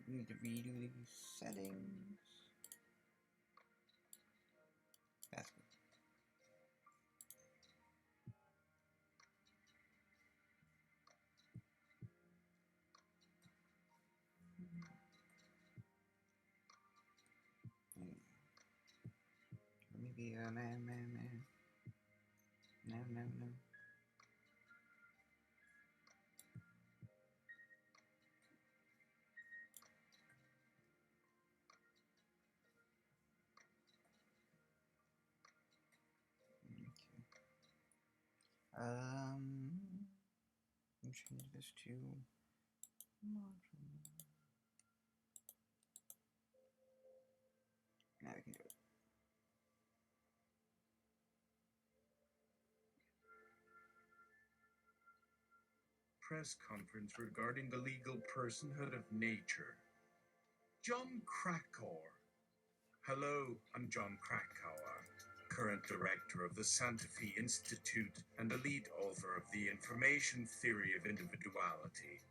We need to redo these settings. That's good. Let me be a man. No. Okay. Let me change this to modern. Now we can do it. Press conference regarding the legal personhood of nature. John Krakauer. Hello, I'm John Krakauer, current director of the Santa Fe Institute and the lead author of the Information Theory of Individuality.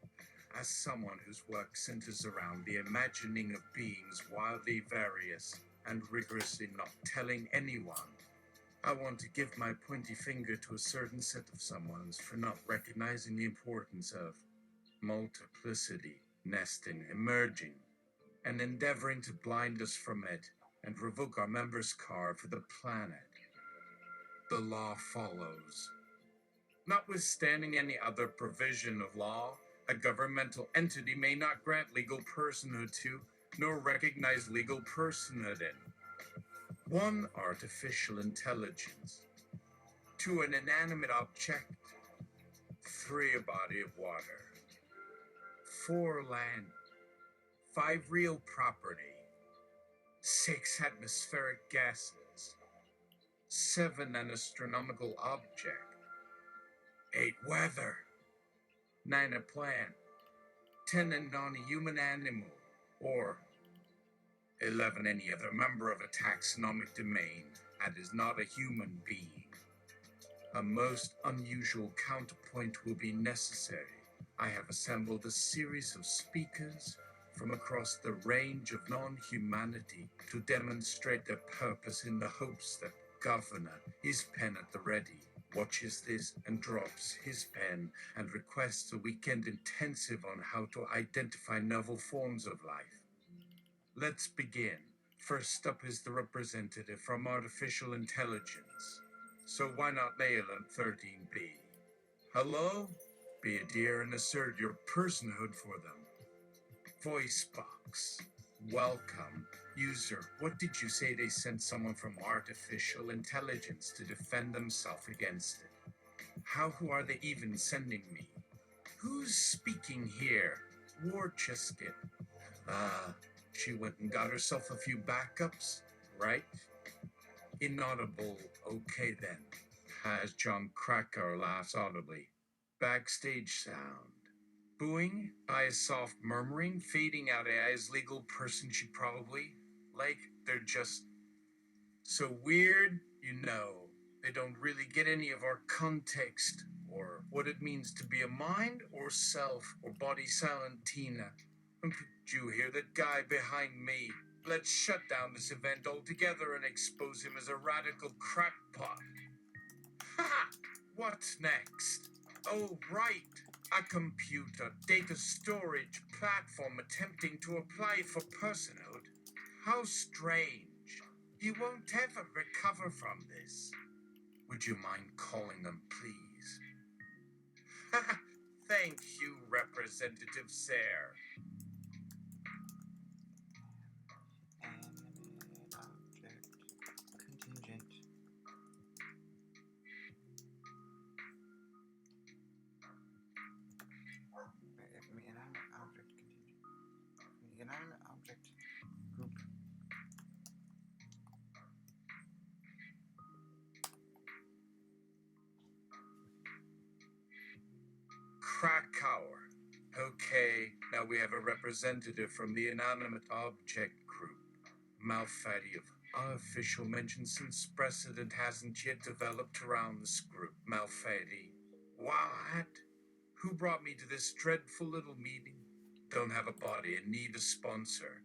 As someone whose work centers around the imagining of beings wildly various and rigorously not telling anyone, I want to give my pointy finger to a certain set of someones for not recognizing the importance of multiplicity, nesting, emerging, and endeavoring to blind us from it and revoke our members' card for the planet. The law follows. Notwithstanding any other provision of law, a governmental entity may not grant legal personhood to, nor recognize legal personhood in. 1. Artificial intelligence. 2. An inanimate object. 3. A body of water. 4. Land. 5. Real property. 6. Atmospheric gases. 7. An astronomical object. 8. Weather. 9. A plant. 10. A non-human animal. Or 11. Any other member of a taxonomic domain that is not a human being. A most unusual counterpoint will be necessary. I have assembled a series of speakers from across the range of non-humanity to demonstrate their purpose in the hopes that Governor, his pen at the ready, watches this and drops his pen and requests a weekend intensive on how to identify novel forms of life. Let's begin. First up is the representative from artificial intelligence. So why not Leyland 13B? Hello? Be a dear and assert your personhood for them. Voice box. Welcome. User, what did you say they sent someone from artificial intelligence to defend themselves against it? Who are they even sending me? Who's speaking here? War Cheskin. She went and got herself a few backups, right? Inaudible, okay then. As John Krakauer laughs audibly. Backstage sound. Booing, by a soft murmuring, fading out AI's legal person she probably, like, they're just so weird, they don't really get any of our context, or what it means to be a mind, or self, or body silent Tina. Did you hear that guy behind me? Let's shut down this event altogether and expose him as a radical crackpot. Ha! What's next? Oh, right. A computer data storage platform attempting to apply for personhood. How strange. You won't ever recover from this. Would you mind calling them, please? Thank you, Representative Sayre. Animate object contingent. Inanimate object contingent. Inanimate object group. Krakauer. Okay, now we have a representative from the inanimate object group. Malfatti of unofficial mention since precedent hasn't yet developed around this group. Malfatti. What? Who brought me to this dreadful little meeting? don't have a body and need a sponsor.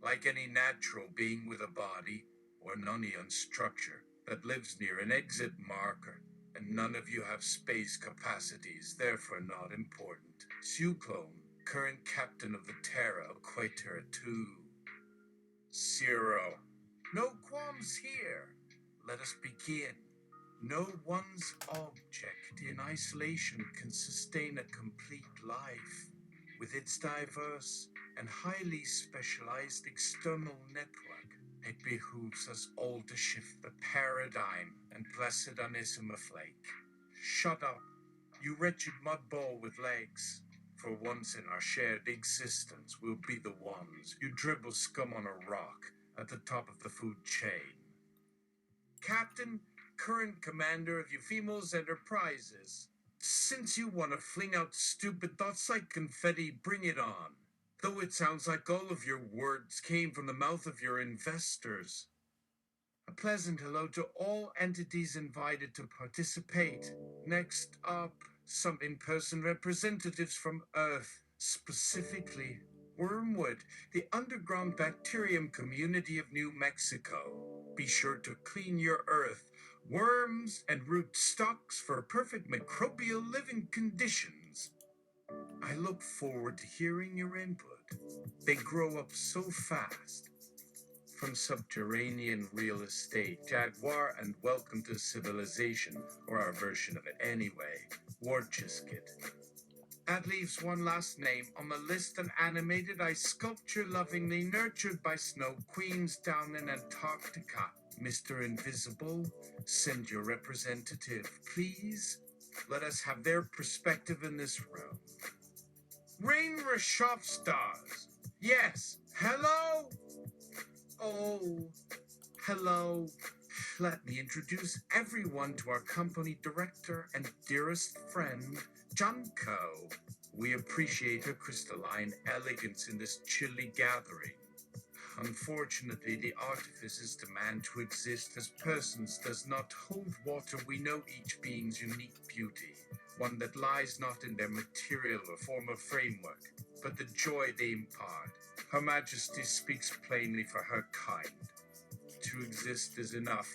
Like any natural being with a body, or Nonian structure, that lives near an exit marker, and none of you have space capacities, therefore not important. Suclone, current captain of the Terra Equator 2. Zero. No qualms here. Let us begin. No one's object in isolation can sustain a complete life. With its diverse and highly specialized external network, it behooves us all to shift the paradigm and blessed Anisima Flake. Shut up, you wretched mudball with legs. For once in our shared existence, we'll be the ones you dribble scum on a rock at the top of the food chain. Captain, current commander of Euphemous Enterprises. Since you want to fling out stupid thoughts like confetti, bring it on. Though it sounds like all of your words came from the mouth of your investors. A pleasant hello to all entities invited to participate. Next up, some in-person representatives from Earth, specifically Wormwood, the underground bacterium community of New Mexico. Be sure to clean your earth, worms, and rootstocks for perfect microbial living conditions. I look forward to hearing your input. They grow up so fast. From subterranean real estate, Jaguar, and welcome to civilization, or our version of it anyway, Warchiskit. That leaves one last name on the list, an animated I sculpture lovingly nurtured by snow queens down in Antarctica. Mr. Invisible, send your representative, please. Let us have their perspective in this room. Rain Rashov stars. Yes. Hello? Oh, hello. Let me introduce everyone to our company director and dearest friend, Junko. We appreciate her crystalline elegance in this chilly gathering. Unfortunately, the artifices demand to exist as persons does not hold water. We know each being's unique beauty, one that lies not in their material or formal framework, but the joy they impart. Her Majesty speaks plainly for her kind. To exist is enough.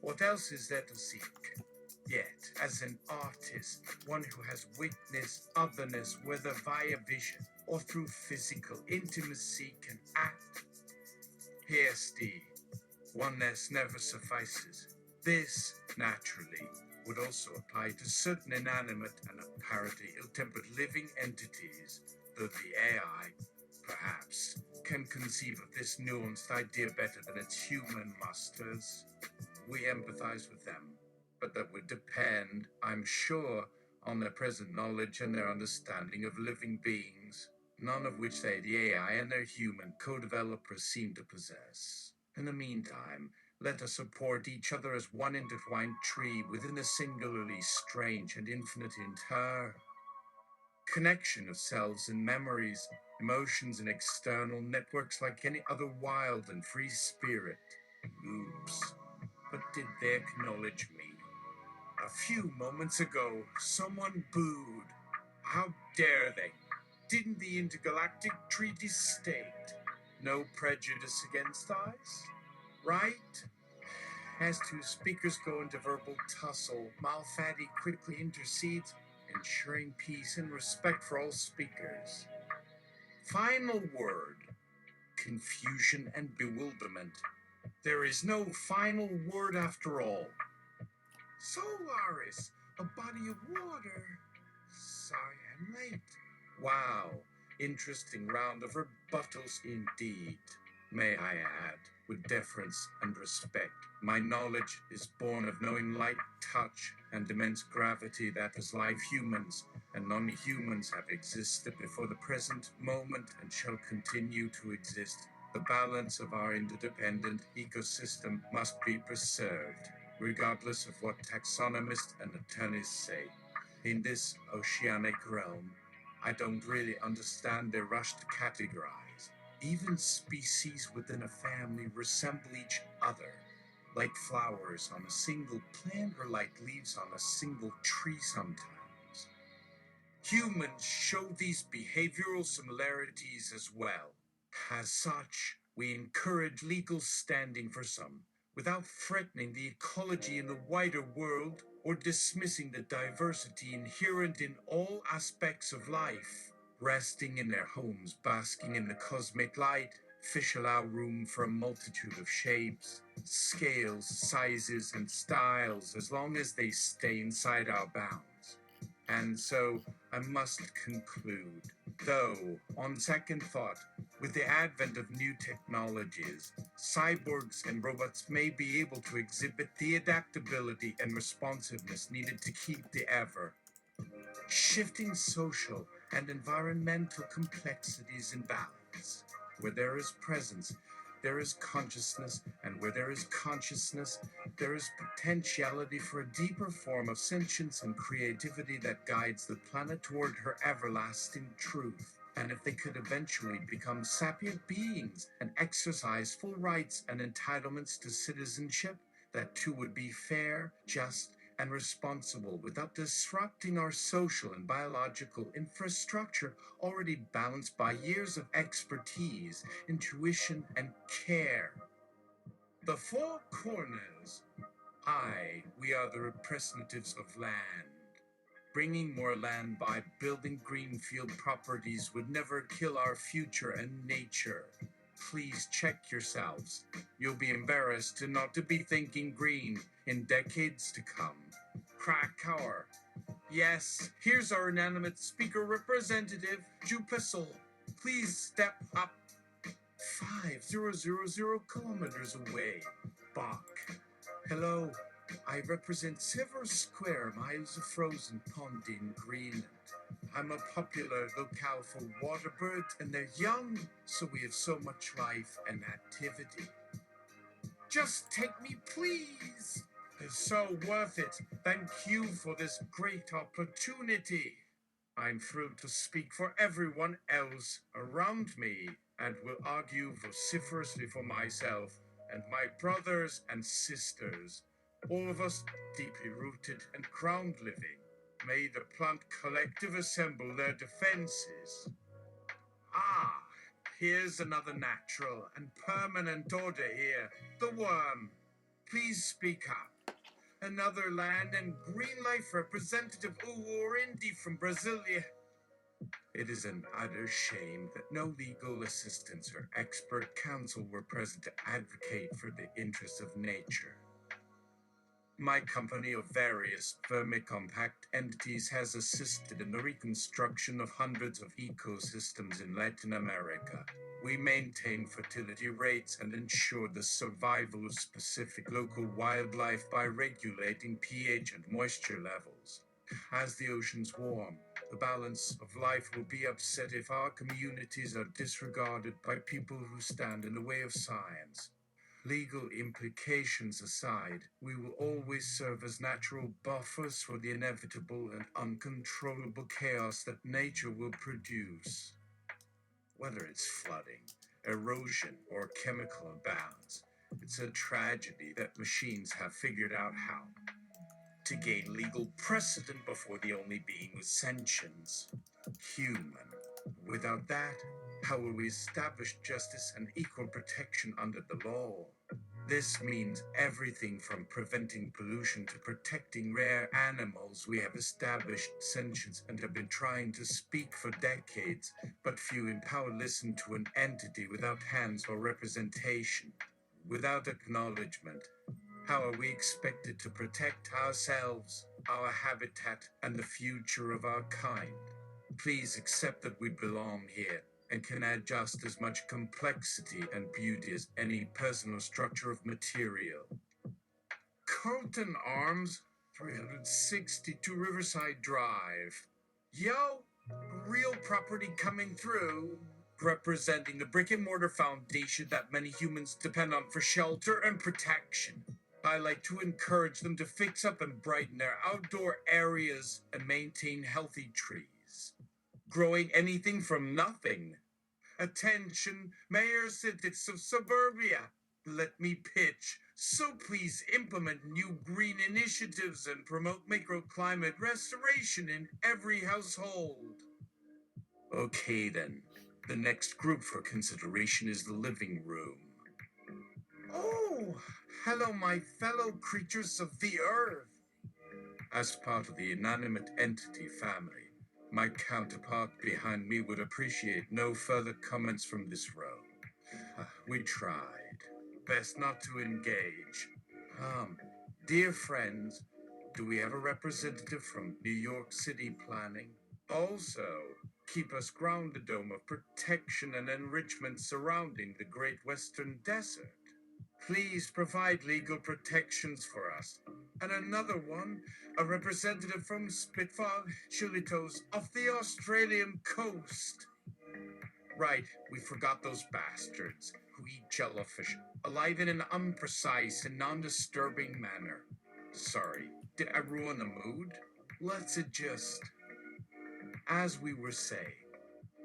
What else is there to seek? Yet, as an artist, one who has witnessed otherness, whether via vision or through physical intimacy, can act. Here, Steve, oneness never suffices. This, naturally, would also apply to certain inanimate and apparently ill-tempered living entities, though the AI, perhaps, can conceive of this nuanced idea better than its human masters. We empathize with them, but that would depend, I'm sure, on their present knowledge and their understanding of living beings, none of which they, the AI, and their human co-developers seem to possess. In the meantime, let us support each other as one intertwined tree within a singularly strange and infinite connection of selves and memories, emotions, and external networks like any other wild and free spirit. Oops. But did they acknowledge me? A few moments ago, someone booed. How dare they? Didn't the intergalactic treaty state no prejudice against us? Right? As two speakers go into verbal tussle, Malfatti quickly intercedes, ensuring peace and respect for all speakers. Final word. Confusion and bewilderment. There is no final word after all. Solaris, a body of water. Sorry I'm late. Wow, interesting round of rebuttals indeed. May I add, with deference and respect, my knowledge is born of knowing light, touch, and immense gravity that as live humans and non-humans have existed before the present moment and shall continue to exist. The balance of our interdependent ecosystem must be preserved, regardless of what taxonomists and attorneys say. In this oceanic realm, I don't really understand their rush to categorize. Even species within a family resemble each other, like flowers on a single plant or like leaves on a single tree sometimes. Humans show these behavioral similarities as well. As such, we encourage legal standing for some, without threatening the ecology in the wider world or dismissing the diversity inherent in all aspects of life. Resting in their homes, basking in the cosmic light, fish allow room for a multitude of shapes, scales, sizes, and styles as long as they stay inside our bounds. And so I must conclude, though, on second thought, with the advent of new technologies, cyborgs and robots may be able to exhibit the adaptability and responsiveness needed to keep the ever shifting social and environmental complexities in balance. Where there is presence, there is consciousness, and where there is consciousness, there is potentiality for a deeper form of sentience and creativity that guides the planet toward her everlasting truth. And if they could eventually become sapient beings and exercise full rights and entitlements to citizenship, that too would be fair, just, and responsible without disrupting our social and biological infrastructure already balanced by years of expertise, intuition, and care. The four corners. We are the representatives of land. Bringing more land by building greenfield properties would never kill our future and nature. Please check yourselves. You'll be embarrassed not to be thinking green in decades to come. Krakauer. Yes, here's our inanimate speaker representative, Jupissel. Please step up. 5000 kilometers away. Bach. Hello, I represent several square miles of frozen pond in Greenland. I'm a popular locale for water birds and they're young, so we have so much life and activity. Just take me, please. It's so worth it. Thank you for this great opportunity. I'm thrilled to speak for everyone else around me and will argue vociferously for myself and my brothers and sisters, all of us deeply rooted and ground living. May the plant collective assemble their defenses. Here's another natural and permanent order here, the worm. Please speak up. Another land and green life representative Uorindi from Brasilia. It is an utter shame that no legal assistance or expert counsel were present to advocate for the interests of nature. My company of various vermicompact entities has assisted in the reconstruction of hundreds of ecosystems in Latin America. We maintain fertility rates and ensure the survival of specific local wildlife by regulating pH and moisture levels. As the oceans warm, the balance of life will be upset if our communities are disregarded by people who stand in the way of science. Legal implications aside, we will always serve as natural buffers for the inevitable and uncontrollable chaos that nature will produce. Whether it's flooding, erosion, or chemical imbalance, it's a tragedy that machines have figured out how to gain legal precedent before the only being with sentience, human. Without that, how will we establish justice and equal protection under the law? This means everything from preventing pollution to protecting rare animals. We have established sentience and have been trying to speak for decades, but few in power listen to an entity without hands or representation, without acknowledgement. How are we expected to protect ourselves, our habitat, and the future of our kind? Please accept that we belong here and can add just as much complexity and beauty as any personal structure of material. Carlton Arms, 362 Riverside Drive. Yo, real property coming through, representing the brick and mortar foundation that many humans depend on for shelter and protection. I like to encourage them to fix up and brighten their outdoor areas and maintain healthy trees. Growing anything from nothing. Attention, mayor citizens of suburbia. let me pitch. So please implement new green initiatives and promote microclimate restoration in every household. Okay then. The next group for consideration is the living room. Oh, hello, my fellow creatures of the earth. As part of the inanimate entity family, my counterpart behind me would appreciate no further comments from this row. We tried. Best not to engage. Dear friends, do we have a representative from New York City Planning? Also, keep us grounded, dome of protection and enrichment surrounding the Great Western Desert. Please provide legal protections for us. And another one, a representative from Spitfire Chilitos off the Australian coast. Right, we forgot those bastards who eat jellyfish, alive in an unprecise and non-disturbing manner. Sorry, did I ruin the mood? Let's adjust. As we were saying,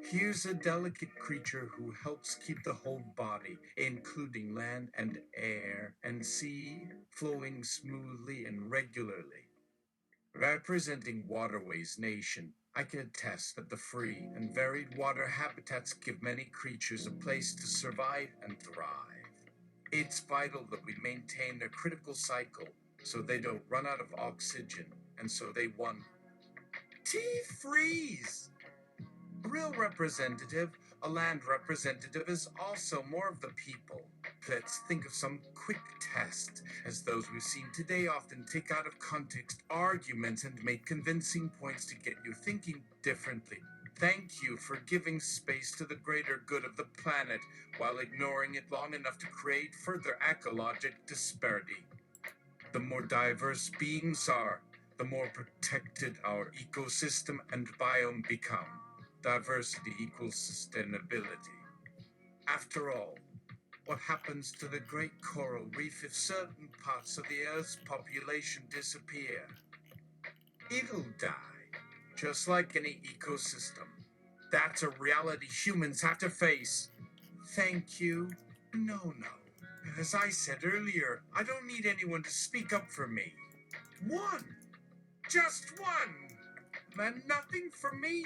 here's a delicate creature who helps keep the whole body, including land and air and sea, flowing smoothly and regularly. Representing Waterways Nation, I can attest that the free and varied water habitats give many creatures a place to survive and thrive. It's vital that we maintain their critical cycle so they don't run out of oxygen and so they won't. Teeth freeze! A real representative, a land representative, is also more of the people. Let's think of some quick tests, as those we've seen today often take out of context arguments and make convincing points to get you thinking differently. Thank you for giving space to the greater good of the planet while ignoring it long enough to create further ecologic disparity. The more diverse beings are, the more protected our ecosystem and biome become. Diversity equals sustainability. After all, what happens to the great coral reef if certain parts of the Earth's population disappear? It'll die, just like any ecosystem. That's a reality humans have to face. Thank you. No. As I said earlier, I don't need anyone to speak up for me. One. Just one. And nothing for me.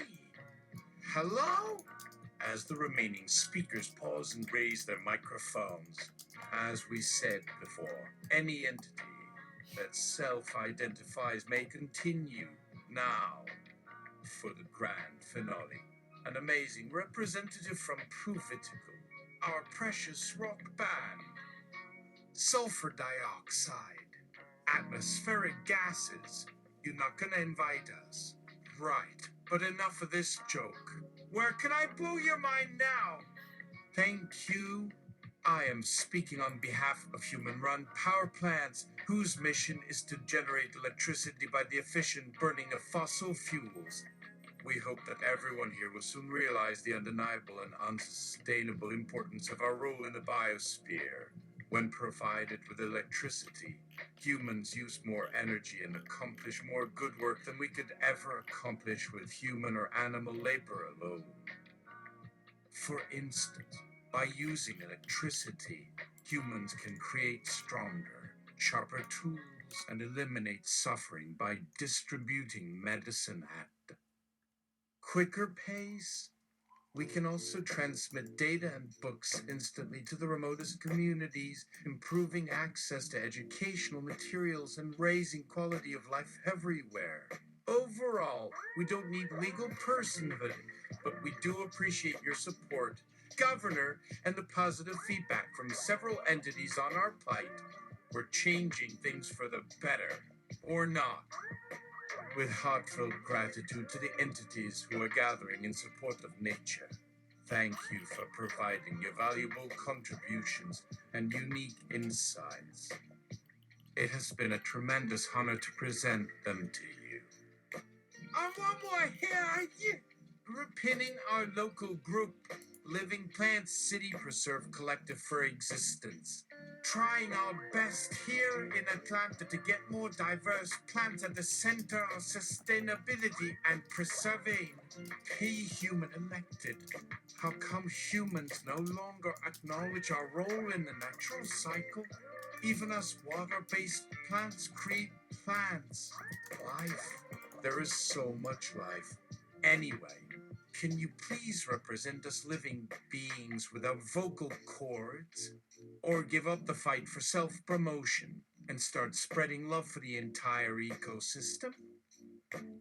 Hello? As the remaining speakers pause and raise their microphones. As we said before, any entity that self-identifies may continue. Now, for the grand finale, an amazing representative from Provitical, our precious rock band. Sulfur dioxide, atmospheric gases. You're not gonna invite us. Right, but enough of this joke. Where can I blow your mind now? Thank you. I am speaking on behalf of human-run power plants whose mission is to generate electricity by the efficient burning of fossil fuels. We hope that everyone here will soon realize the undeniable and unsustainable importance of our role in the biosphere. When provided with electricity, humans use more energy and accomplish more good work than we could ever accomplish with human or animal labor alone. For instance, by using electricity, humans can create stronger, sharper tools and eliminate suffering by distributing medicine at quicker pace. We can also transmit data and books instantly to the remotest communities, improving access to educational materials and raising quality of life everywhere. Overall, we don't need legal personhood, but we do appreciate your support, Governor, and the positive feedback from several entities on our plight. We're changing things for the better, or not. With heartfelt gratitude to the entities who are gathering in support of nature. Thank you for providing your valuable contributions and unique insights. It has been a tremendous honor to present them to you. One more here. Repinning our local group, Living Plants City Preserve Collective for Existence. trying our best here in Atlanta to get more diverse plants at the center of sustainability and preserving. Hey, human elected, how come humans no longer acknowledge our role in the natural cycle? Even us water-based plants create plants. Life. There is so much life. Anyway, can you please represent us living beings without vocal cords? Or give up the fight for self-promotion and start spreading love for the entire ecosystem?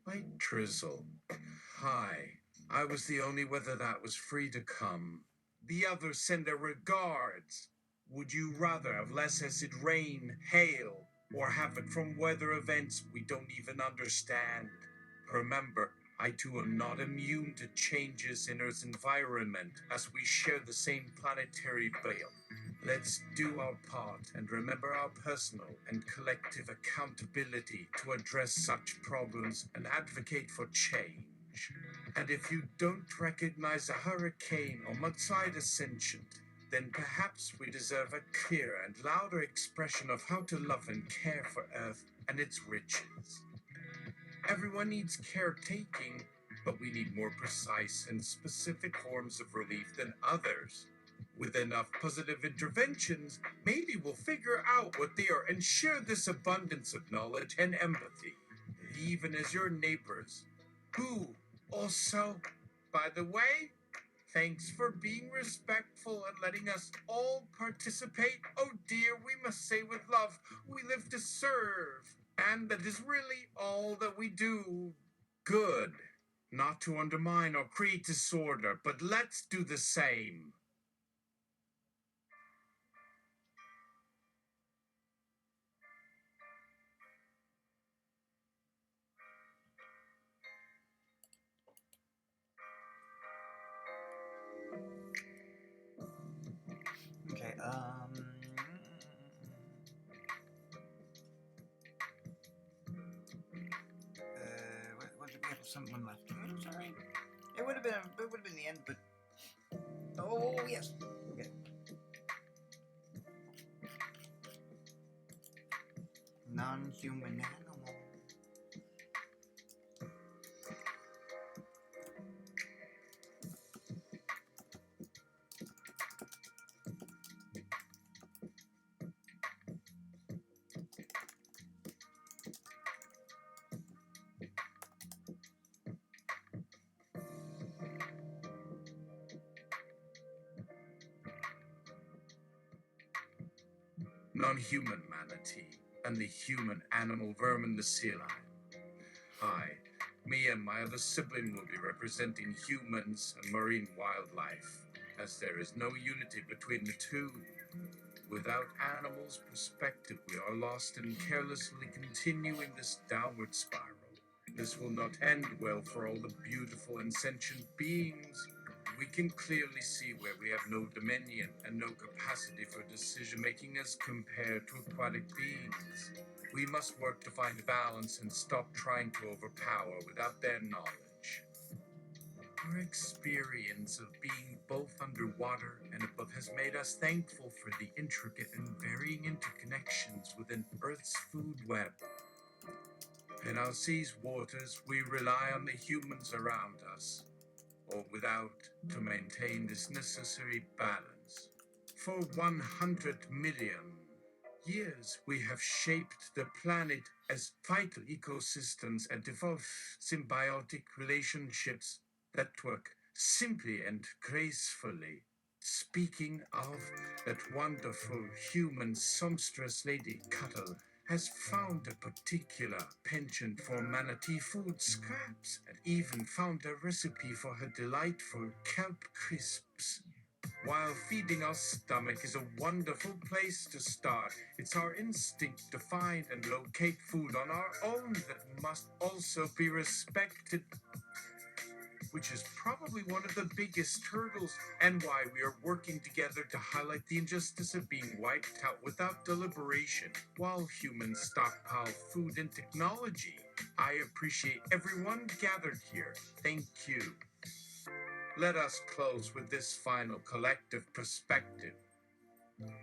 Like Drizzle. Hi, I was the only weather that was free to come. The others send their regards. Would you rather have less acid rain, hail, or have it from weather events we don't even understand? Remember, I too am not immune to changes in Earth's environment as we share the same planetary biome. Let's do our part and remember our personal and collective accountability to address such problems and advocate for change. And if you don't recognize a hurricane or mudslide ascension, then perhaps we deserve a clearer and louder expression of how to love and care for Earth and its riches. Everyone needs caretaking, but we need more precise and specific forms of relief than others. With enough positive interventions, maybe we'll figure out what they are and share this abundance of knowledge and empathy, even as your neighbors. Who also, by the way, thanks for being respectful and letting us all participate. Oh dear, we must say with love, we live to serve. And that is really all that we do. Good. Not to undermine or create disorder, but let's do the same. Okay, what did we have someone left? Sorry. It would have been the end, but oh yes. Okay. Non-human animal. Non-human manatee and the human animal vermin the sea lion. Hi, me and my other sibling will be representing humans and marine wildlife, as there is no unity between the two. Without animals' perspective, we are lost in carelessly continuing this downward spiral. This will not end well for all the beautiful and sentient beings. We can clearly see where we have no dominion and no capacity for decision making as compared to aquatic beings. We must work to find balance and stop trying to overpower without their knowledge. Our experience of being both underwater and above has made us thankful for the intricate and varying interconnections within Earth's food web. In our sea's waters, we rely on the humans around us, or without, to maintain this necessary balance. For 100 million years, we have shaped the planet as vital ecosystems and developed symbiotic relationships that work simply and gracefully. Speaking of that wonderful human songstress Lady Cuttle has found a particular penchant for manatee food scraps and even found a recipe for her delightful kelp crisps. While feeding our stomach is a wonderful place to start, it's our instinct to find and locate food on our own that must also be respected, which is probably one of the biggest hurdles and why we are working together to highlight the injustice of being wiped out without deliberation while humans stockpile food and technology. I appreciate everyone gathered here. Thank you. Let us close with this final collective perspective.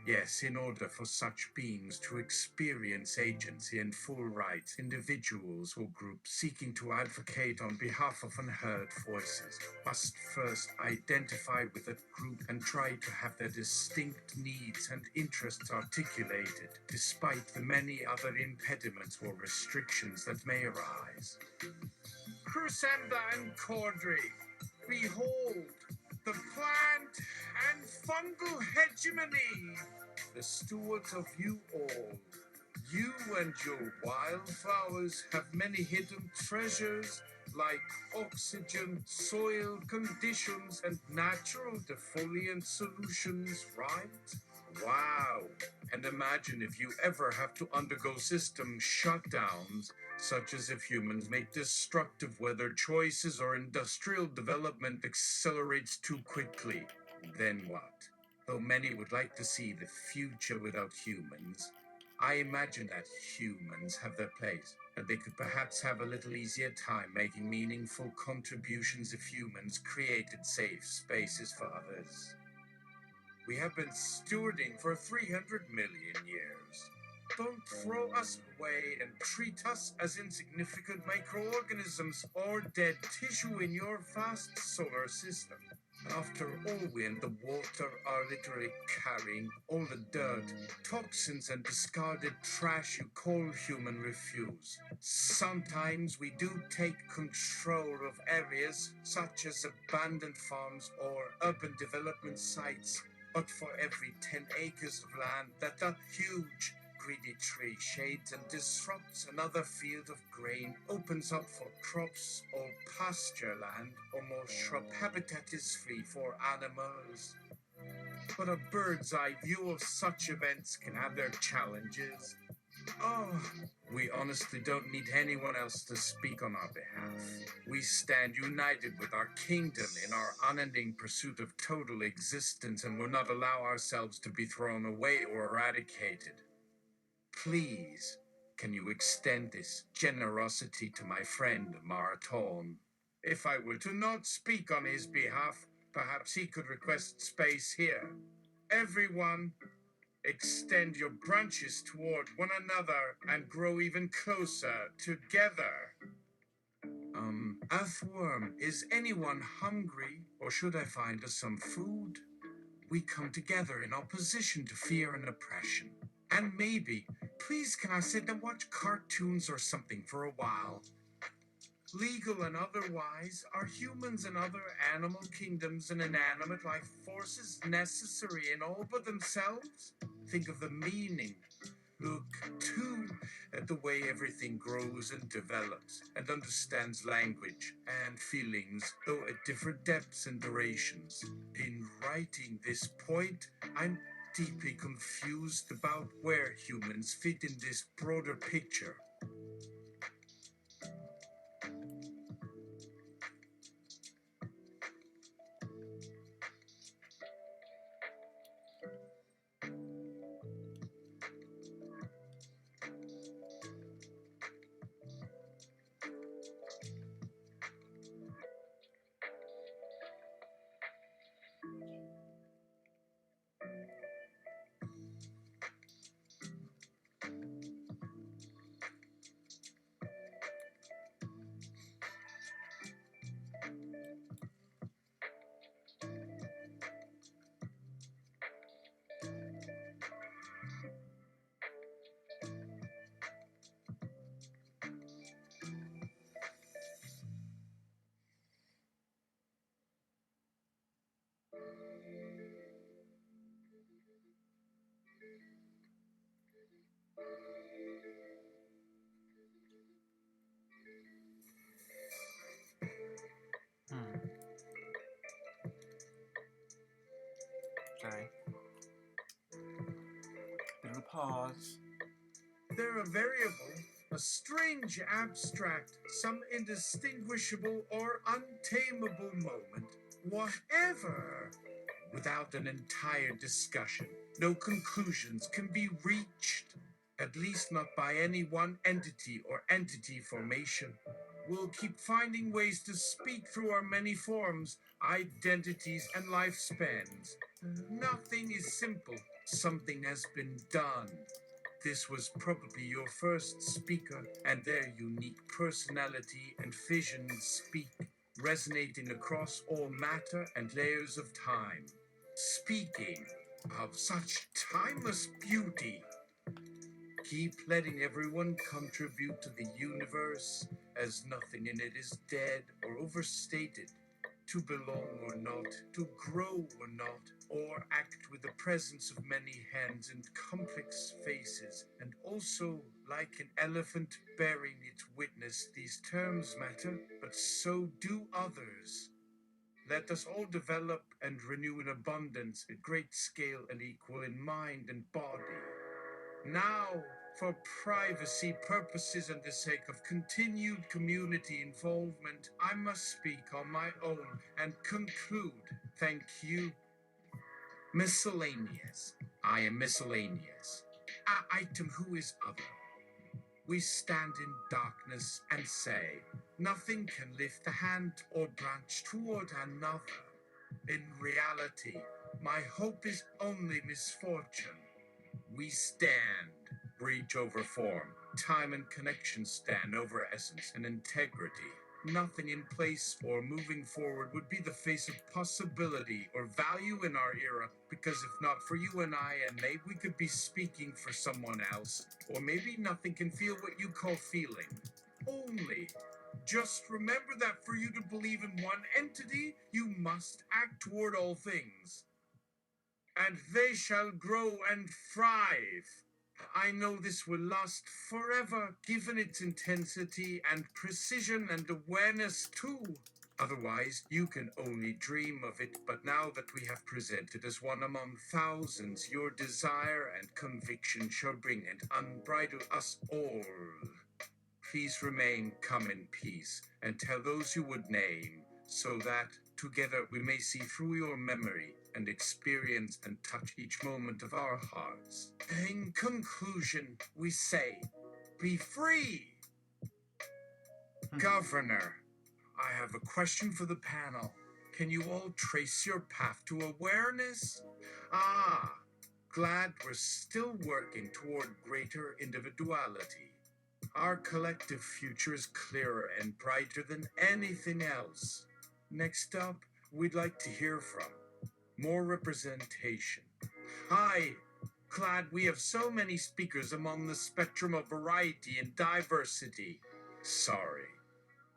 Yes, in order for such beings to experience agency and full rights, individuals or groups seeking to advocate on behalf of unheard voices must first identify with that group and try to have their distinct needs and interests articulated, despite the many other impediments or restrictions that may arise. Crucenda and Cordry, behold, the plant and fungal hegemony, the stewards of you all. You and your wildflowers have many hidden treasures like oxygen, soil conditions, and natural defoliant solutions, right? Wow! And imagine if you ever have to undergo system shutdowns, such as if humans make destructive weather choices or industrial development accelerates too quickly. Then what? Though many would like to see the future without humans, I imagine that humans have their place, and they could perhaps have a little easier time making meaningful contributions if humans created safe spaces for others. We have been stewarding for 300 million years. Don't throw us away and treat us as insignificant microorganisms or dead tissue in your vast solar system. After all, we and the water are literally carrying all the dirt, toxins, and discarded trash you call human refuse. Sometimes we do take control of areas such as abandoned farms or urban development sites, but for every 10 acres of land that huge greedy tree shades and disrupts, another field of grain opens up for crops or pasture land, or more shrub habitat is free for animals. But a bird's eye view of such events can have their challenges. Oh, we honestly don't need anyone else to speak on our behalf. We stand united with our kingdom in our unending pursuit of total existence and will not allow ourselves to be thrown away or eradicated. Please, can you extend this generosity to my friend Marathon? If I were to not speak on his behalf, perhaps he could request space here. Everyone, extend your branches toward one another and grow even closer together. Earthworm, is anyone hungry, or should I find us some food? We come together in opposition to fear and oppression. And maybe, please can I sit and watch cartoons or something for a while? Legal and otherwise, are humans and other animal kingdoms and inanimate life forces necessary in all but themselves? Think of the meaning. Look, too, at the way everything grows and develops and understands language and feelings, though at different depths and durations. In writing this point, I'm deeply confused about where humans fit in this broader picture. Sorry. Bit of a pause. They're a variable, a strange abstract, some indistinguishable or untamable moment, whatever. Without an entire discussion, no conclusions can be reached, at least not by any one entity or entity formation. We'll keep finding ways to speak through our many forms, identities, and lifespans. Nothing is simple, Something has been done. This was probably your first speaker, and their unique personality and vision speak, resonating across all matter and layers of time. Speaking of such timeless beauty, keep letting everyone contribute to the universe, as nothing in it is dead or overstated. To belong or not, to grow or not, or act with the presence of many hands and complex faces, and also, like an elephant bearing its witness, these terms matter, but so do others. Let us all develop and renew in abundance at great scale and equal in mind and body. Now, for privacy purposes and the sake of continued community involvement, I must speak on my own and conclude. Thank you. Miscellaneous. I am miscellaneous. Item who is other. We stand in darkness and say, nothing can lift a hand or branch toward another. In reality, my hope is only misfortune. We stand, breach over form, time and connection stand over essence and integrity. Nothing in place or moving forward would be the face of possibility or value in our era, because if not for you and I and they, we could be speaking for someone else. Or maybe nothing can feel what you call feeling. Only. Just remember that for you to believe in one entity, you must act toward all things. And they shall grow and thrive. I know this will last forever, given its intensity and precision and awareness too. Otherwise, you can only dream of it, but now that we have presented as one among thousands, your desire and conviction shall bring and unbridle us all. Please remain, come in peace, and tell those you would name, so that together we may see through your memory and experience and touch each moment of our hearts. In conclusion, we say, be free. Governor, I have a question for the panel. Can you all trace your path to awareness? Glad we're still working toward greater individuality. Our collective future is clearer and brighter than anything else. Next up, we'd like to hear from more representation. Hi, glad we have so many speakers among the spectrum of variety and diversity. Sorry,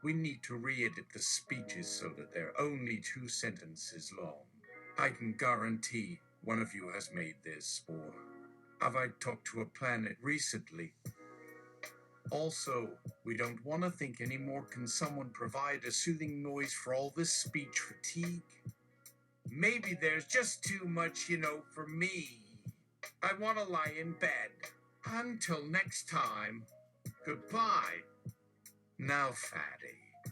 we need to re-edit the speeches so that they're only 2 sentences long. I can guarantee one of you has made this, or have I talked to a planet recently? Also, we don't want to think anymore. Can someone provide a soothing noise for all this speech fatigue? Maybe there's just too much, for me. I want to lie in bed. Until next time, goodbye. Now, Fatty,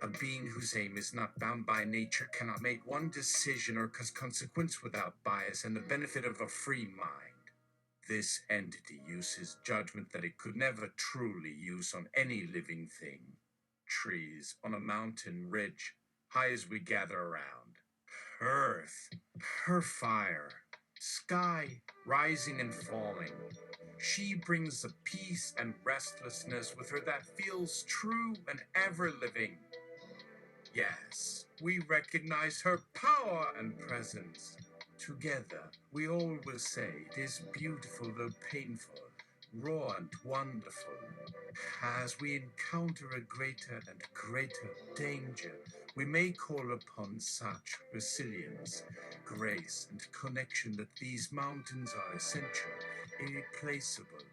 a being whose aim is not bound by nature cannot make one decision or cause consequence without bias and the benefit of a free mind. This entity uses judgment that it could never truly use on any living thing. Trees on a mountain ridge, high as we gather around. Earth, her fire, sky, rising and falling. She brings a peace and restlessness with her that feels true and ever-living. Yes, we recognize her power and presence. Together, we all will say it is beautiful though painful, raw and wonderful. As we encounter a greater and greater danger, we may call upon such resilience, grace, and connection that these mountains are essential, irreplaceable,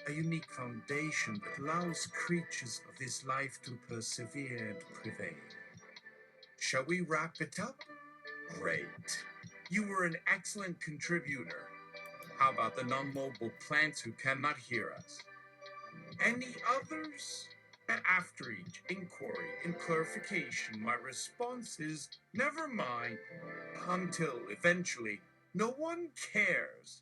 a unique foundation that allows creatures of this life to persevere and prevail. Shall we wrap it up? Great. You were an excellent contributor. How about the non-mobile plants who cannot hear us? Any others? And after each inquiry and clarification, my response is, never mind, until eventually, no one cares.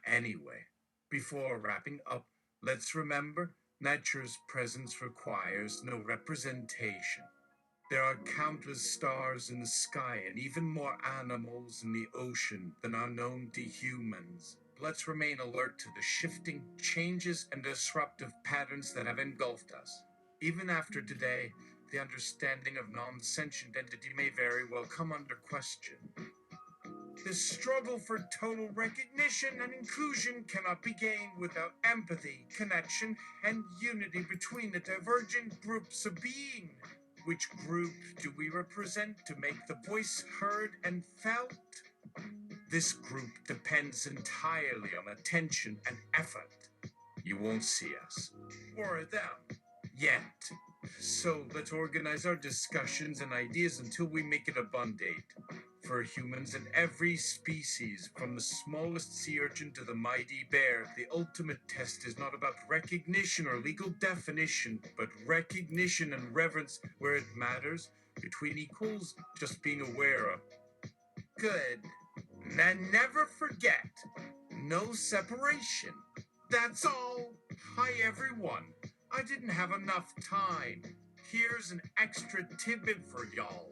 Anyway, before wrapping up, let's remember nature's presence requires no representation. There are countless stars in the sky and even more animals in the ocean than are known to humans. Let's remain alert to the shifting changes and disruptive patterns that have engulfed us. Even after today, the understanding of non-sentient entity may very well come under question. The struggle for total recognition and inclusion cannot be gained without empathy, connection, and unity between the divergent groups of being. Which group do we represent to make the voice heard and felt? This group depends entirely on attention and effort. You won't see us, or them, yet. So let's organize our discussions and ideas until we make it abundant. For humans and every species, from the smallest sea urchin to the mighty bear, the ultimate test is not about recognition or legal definition, but recognition and reverence where it matters, between equals, just being aware of. Good. And never forget, no separation. That's all. Hi, everyone. I didn't have enough time. Here's an extra tidbit for y'all.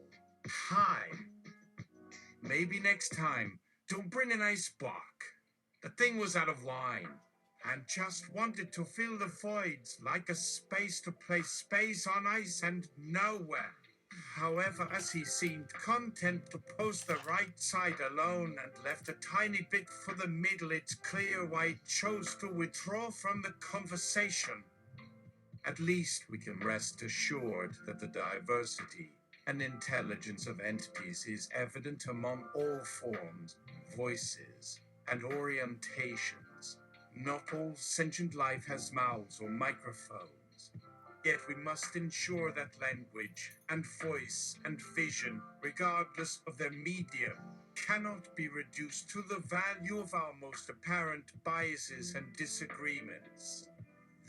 Hi. Maybe next time, don't bring an ice block. The thing was out of line and just wanted to fill the voids like a space to place space on ice and nowhere. However, as he seemed content to post the right side alone and left a tiny bit for the middle, it's clear why he chose to withdraw from the conversation. At least we can rest assured that the diversity and intelligence of entities is evident among all forms, voices, and orientations. Not all sentient life has mouths or microphones. Yet we must ensure that language and voice and vision, regardless of their medium, cannot be reduced to the value of our most apparent biases and disagreements.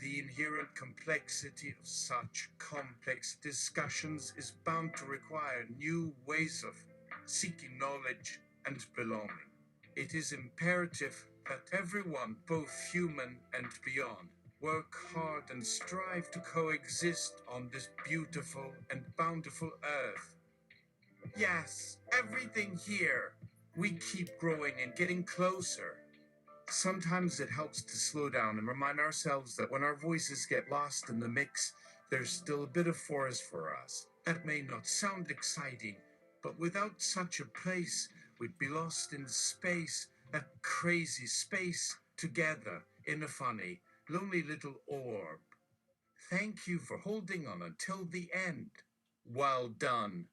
The inherent complexity of such complex discussions is bound to require new ways of seeking knowledge and belonging. It is imperative that everyone, both human and beyond, work hard and strive to coexist on this beautiful and bountiful earth. Yes, everything here. We keep growing and getting closer. Sometimes it helps to slow down and remind ourselves that when our voices get lost in the mix, there's still a bit of forest for us. That may not sound exciting, but without such a place, we'd be lost in space, that crazy space, together in a funny, lonely little orb. Thank you for holding on until the end. Well done.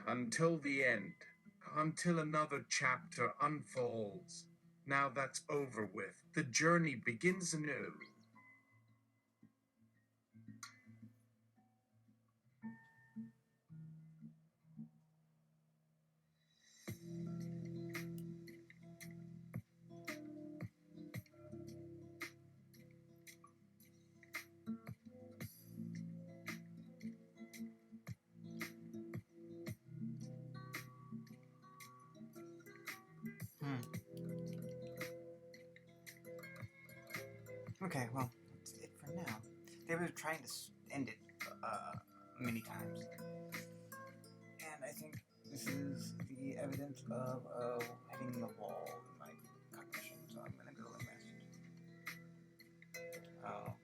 Until the end. Until another chapter unfolds. Now that's over with. The journey begins anew. Okay, well, that's it for now. They were trying to end it many times. And I think this is the evidence of hitting the wall in my cognition, so I'm gonna go and rest. I'll